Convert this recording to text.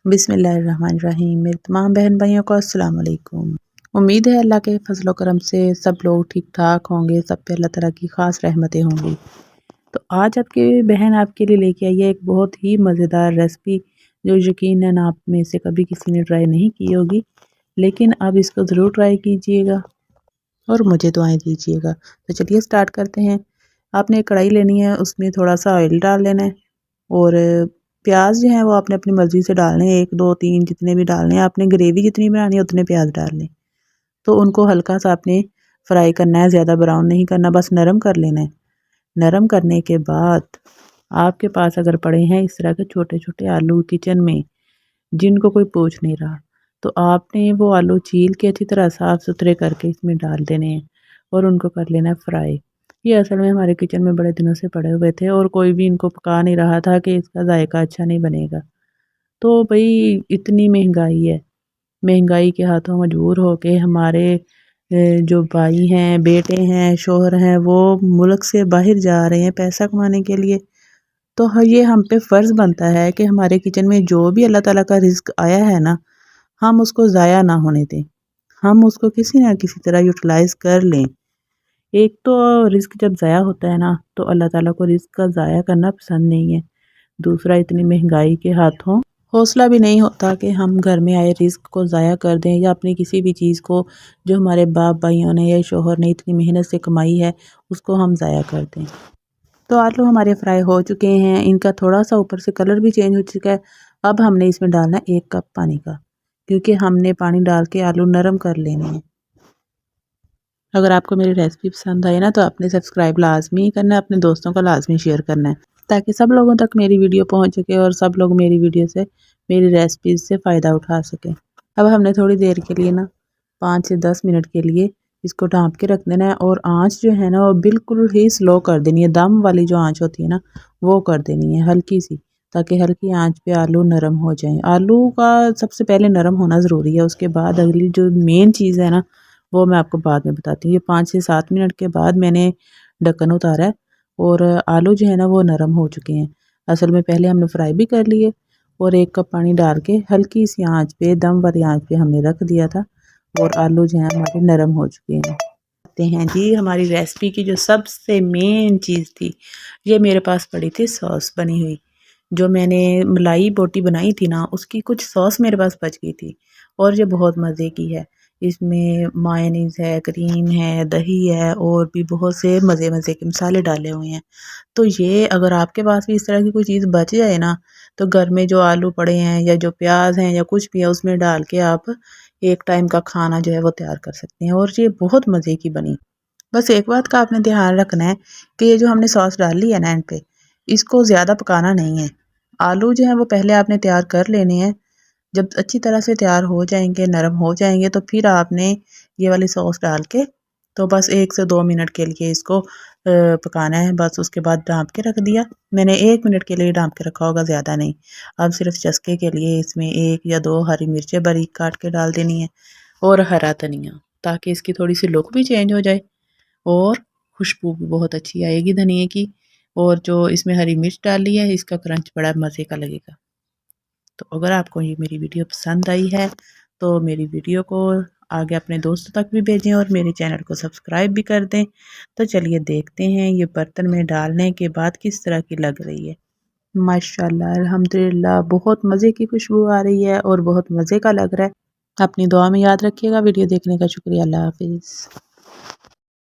बिस्मिल्लाहिर्रहमानिर्रहीम। मेरे तमाम बहन भाइयों को अस्सलाम वालेकुम। उम्मीद है अल्लाह के फजल करम से सब लोग ठीक ठाक होंगे, सब पे अल्लाह ताला की ख़ास रहमतें होंगी। तो आज आपकी बहन आपके लिए लेके आई है एक बहुत ही मज़ेदार रेसिपी, जो यकीनन आप में से कभी किसी ने ट्राई नहीं की होगी, लेकिन अब इसको ज़रूर ट्राई कीजिएगा और मुझे दुआएं दीजिएगा। तो चलिए स्टार्ट करते हैं। आपने एक कढ़ाई लेनी है, उसमें थोड़ा सा ऑयल डाल लेना है और प्याज जो है वो आपने अपनी मर्ज़ी से डालने हैं, 1 2 3 जितने भी डालने हैं। आपने ग्रेवी जितनी बनानी है उतने प्याज डाल लें। तो उनको हल्का सा आपने फ्राई करना है, ज़्यादा ब्राउन नहीं करना, बस नरम कर लेना है। नरम करने के बाद आपके पास अगर पड़े हैं इस तरह के छोटे छोटे आलू किचन में, जिनको कोई पूछ नहीं रहा, तो आपने वो आलू छील के अच्छी तरह साफ़ सुथरे करके इसमें डाल देने हैं और उनको कर लेना है फ्राई। ये असल में हमारे किचन में बड़े दिनों से पड़े हुए थे और कोई भी इनको पका नहीं रहा था कि इसका जायका अच्छा नहीं बनेगा। तो भई इतनी महंगाई है, महंगाई के हाथों मजबूर होके हमारे जो भाई हैं, बेटे हैं, शौहर हैं, वो मुल्क से बाहर जा रहे हैं पैसा कमाने के लिए। तो ये हम पे फ़र्ज़ बनता है कि हमारे किचन में जो भी अल्लाह ताला का रिज़्क आया है ना, हम उसको ज़ाया ना होने दें। हम उसको किसी ना किसी तरह यूटिलाइज़ कर लें। एक तो रिज़्क जब ज़ाया होता है ना, तो अल्लाह ताला को रिज़्क का ज़ाया करना पसंद नहीं है। दूसरा, इतनी महंगाई के हाथों हौसला भी नहीं होता कि हम घर में आए रिज़्क को ज़ाया कर दें या अपनी किसी भी चीज़ को जो हमारे बाप भाइयों ने या शौहर ने इतनी मेहनत से कमाई है, उसको हम ज़ाया कर दें। तो आलू हमारे फ्राई हो चुके हैं, इनका थोड़ा-सा ऊपर से कलर भी चेंज हो चुका है। अब हमने इसमें डालना है 1 कप पानी का, क्योंकि हमने पानी डाल के आलू नरम कर लेने हैं। अगर आपको मेरी रेसिपी पसंद आई ना, तो आपने सब्सक्राइब लाज़मी करना है, अपने दोस्तों को लाज़मी शेयर करना है, ताकि सब लोगों तक मेरी वीडियो पहुंच सके और सब लोग मेरी वीडियो से, मेरी रेसिपीज़ से फ़ायदा उठा सकें। अब हमने थोड़ी देर के लिए ना 5 से 10 मिनट के लिए इसको ढाँप के रख देना है और आँच जो है ना वो बिल्कुल ही स्लो कर देनी है। दम वाली जो आँच होती है ना, वो कर देनी है हल्की सी, ताकि हल्की आँच पे आलू नरम हो जाएँ। आलू का सबसे पहले नरम होना ज़रूरी है, उसके बाद अगली जो मेन चीज़ है ना, वो मैं आपको बाद में बताती हूँ। ये 5 से 7 मिनट के बाद मैंने ढक्कन उतारा है और आलू जो है ना वो नरम हो चुके हैं। असल में पहले हमने फ्राई भी कर लिए और 1 कप पानी डाल के हल्की सी आँच पे, दम वाली आँच पे हमने रख दिया था और आलू जो हैं हमारे नरम हो चुके हैं। आते हैं जी हमारी रेसिपी की जो सबसे मेन चीज़ थी, ये मेरे पास पड़ी थी सॉस बनी हुई। जो मैंने मलाई बोटी बनाई थी ना, उसकी कुछ सॉस मेरे पास बच गई थी और ये बहुत मज़े की है। इसमें मायोनीज़ है, क्रीम है, दही है और भी बहुत से मज़े-मज़े के मसाले डाले हुए हैं। तो ये अगर आपके पास भी इस तरह की कोई चीज़ बच जाए ना, तो घर में जो आलू पड़े हैं या जो प्याज हैं या कुछ भी है, उसमें डाल के आप एक टाइम का खाना जो है वो तैयार कर सकते हैं और ये बहुत मज़े की बनी। बस एक बात का आपने ध्यान रखना है कि ये जो हमने सॉस डाली है ना एंड पे, इसको ज़्यादा पकाना नहीं है। आलू जो है वो पहले आपने तैयार कर लेने हैं। जब अच्छी तरह से तैयार हो जाएंगे, नरम हो जाएंगे, तो फिर आपने ये वाली सॉस डाल के तो बस 1 से 2 मिनट के लिए इसको पकाना है। बस उसके बाद ढाँप के रख दिया। मैंने 1 मिनट के लिए ढाँप के रखा होगा, ज़्यादा नहीं। अब सिर्फ चस्के के लिए इसमें 1 या 2 हरी मिर्चें बारीक काट के डाल देनी है और हरा धनिया, ताकि इसकी थोड़ी सी लुक भी चेंज हो जाए और खुशबू भी बहुत अच्छी आएगी धनिए की। और जो इसमें हरी मिर्च डाली है, इसका क्रंच बड़ा मज़े का लगेगा। तो अगर आपको ये मेरी वीडियो पसंद आई है, तो मेरी वीडियो को आगे अपने दोस्तों तक भी भेजें और मेरे चैनल को सब्सक्राइब भी कर दें। तो चलिए देखते हैं ये बर्तन में डालने के बाद किस तरह की लग रही है। माशाल्लाह अल्हम्दुलिल्लाह बहुत मज़े की खुशबू आ रही है और बहुत मज़े का लग रहा है। अपनी दुआ में याद रखिएगा। वीडियो देखने का शुक्रिया। अल्लाह हाफ़िज़।